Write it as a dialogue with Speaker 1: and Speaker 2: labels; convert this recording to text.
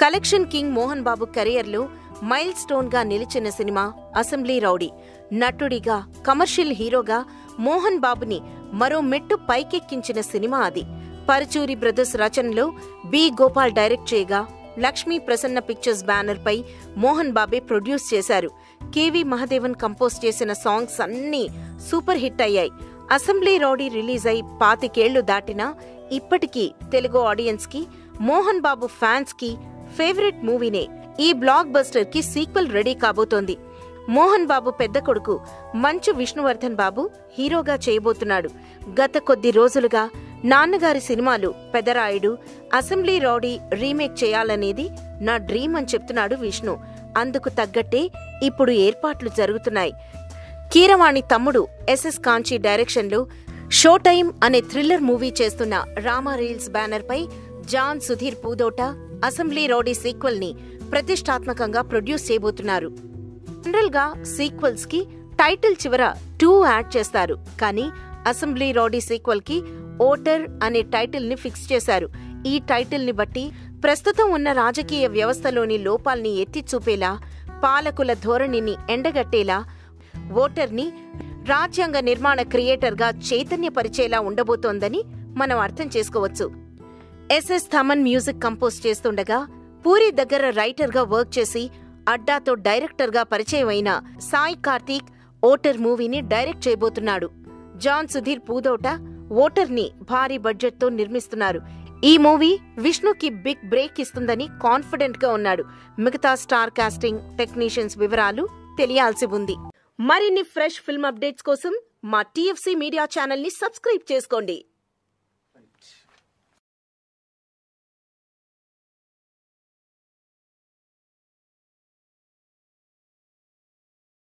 Speaker 1: Collection king Mohan Babu career లో mile stone గా నిలిచిన సినిమా అసెంబ్లీ రౌడీ. నటుడిగా, కమర్షియల్ హీరోగా మోహన్ బాబుని మరో మెట్టు పైకెక్కించిన సినిమా అది. పరుచూరి బ్రదర్స్ రచనలో బి గోపాల్ డైరెక్ట్ చేయగా, లక్ష్మీ ప్రసన్న పిక్చర్స్ బ్యానర్ పై మోహన్ బాబే ప్రొడ్యూస్ చేశారు. కెవి మహదేవన్ కంపోజ్ చేసిన సాంగ్స్ అన్నీ సూపర్ హిట్ అయ్యాయి. అసెంబ్లీ రౌడీ రిలీజ్ అయి 25 ఏళ్లు దాటినా ఇప్పటికీ తెలుగు ఆడియన్స్ కి, మోహన్ బాబు ఫ్యాన్స్ కి ఫేవరెట్ మూవీనే. ఈ బ్లాక్ బస్టర్ కి సీక్వెల్ రెడీ కాబోతోంది. మోహన్ బాబు పెద్ద కొడుకు మంచు విష్ణువర్ధన్ బాబు హీరోగా చేయబోతున్నాడు. గత కొద్ది రోజులుగా నాన్నగారి సినిమాలు పెదరాయుడు, అసెంబ్లీ రౌడీ రీమేక్ చేయాలనేది నా డ్రీమ్ అని చెప్తున్నాడు విష్ణు. అందుకు తగ్గట్టే ఇప్పుడు ఏర్పాట్లు జరుగుతున్నాయి. కీరవాణి తమ్ముడు ఎస్ఎస్ కాంచీ డైరెక్షన్లో షో టైం అనే థ్రిల్లర్ మూవీ చేస్తున్న రామా రీల్స్ బ్యానర్ పై John Sudheer Pudota assembly rowdy sequel ని ప్రతిష్టాత్మకంగా ప్రొడ్యూస్ చేయబోతున్నారు. జనరల్ గా సీక్వెల్స్ కి టైటిల్ చివర 2 యాడ్ చేస్తారు. కానీ అసెంబ్లీ రౌడీ సీక్వెల్ కి ఓటర్ అనే టైటిల్ ని ఫిక్స్ చేశారు. ఈ టైటిల్ ని బట్టి ప్రస్తుతం ఉన్న రాజకీయ వ్యవస్థలోని లోపాల్ని ఎత్తి చూపేలా, పాలకుల ధోరణిని ఎండగట్టేలా, ఓటర్ని రాజ్యాంగ నిర్మాణ క్రియేటర్ గా చైతన్యపరిచేలా ఉండబోతోందని మనం అర్థం చేసుకోవచ్చు. ఎస్ఎస్ థమన్ మ్యూజిక్ కంపోజ్ చేస్తుండగా, పూరి దగ్గర రైటర్ గా వర్క్ చేసి అడ్డాతో డైరెక్టర్ గా పరిచయం అయిన సాయి కార్తీక్ ఓటర్ మూవీని డైరెక్ట్ చేయబోతున్నాడు. జాన్ సుధీర్ పూదోట ఓటర్ ని భారీ బడ్జెట్ తో నిర్మిస్తున్నారు. ఈ మూవీ విష్ణుకి బిగ్ బ్రేక్ ఇస్తుందని కాన్ఫిడెంట్ గా ఉన్నాడు. మిగతా స్టార్ కాస్టింగ్, టెక్నీషియన్స్ వివరాలు తెలియాల్సి ఉంది. మరిన్ని ఫ్రెష్ ఫిల్మ్ అప్డేట్స్ కోసం మా టీఎఫ్సీ మీడియా ఛానల్ ని సబ్స్క్రైబ్ చేసుకోండి.